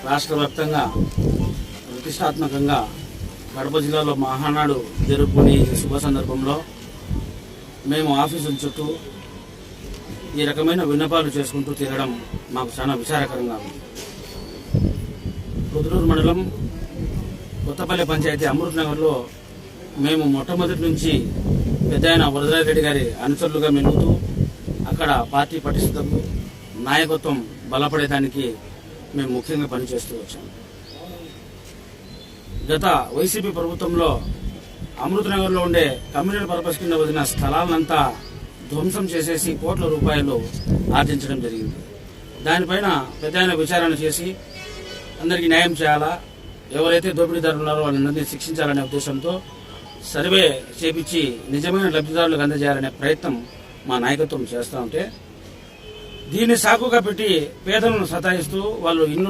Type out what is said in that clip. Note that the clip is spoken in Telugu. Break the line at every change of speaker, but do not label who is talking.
రాష్ట్ర వ్యాప్తంగా ప్రతిష్టాత్మకంగా కడప జిల్లాలో మహానాడు జరుపుకునే శుభ సందర్భంలో మేము ఆఫీసుల చుట్టూ ఈ రకమైన విన్నపాలు చేసుకుంటూ తిరగడం మాకు చాలా విచారకరంగా ఉంది. పొద్దుటూరు మండలం కొత్తపల్లి పంచాయతీ అమృత్ నగర్లో మేము మొట్టమొదటి నుంచి పెద్దాయన వరదరాజిరెడ్డి గారి అనుచరులుగా మెలుగుతూ అక్కడ పార్టీ పటిష్టతకు నాయకత్వం బలపడేదానికి మేము ముఖ్యంగా పనిచేస్తూ వచ్చాము. గత వైసీపీ ప్రభుత్వంలో అమృత్ నగర్లో ఉండే కమ్యూనిటీ పర్పస్ కింద వదిలిన స్థలాలంతా ధ్వంసం చేసేసి కోట్ల రూపాయలు ఆర్జించడం జరిగింది. దానిపైన పెద్దాయన విచారణ చేసి అందరికీ న్యాయం చేయాలా, ఎవరైతే దోపిడీదారులు ఉన్నారో వాళ్ళందరినీ శిక్షించాలనే ఉద్దేశంతో సర్వే చేపించి నిజమైన లబ్ధిదారులకు అందజేయాలనే ప్రయత్నం మా నాయకత్వం చేస్తూ ఉంటే దీన్ని సాకుగా పెట్టి పేదలను సతాయిస్తూ వాళ్ళు ఇల్లు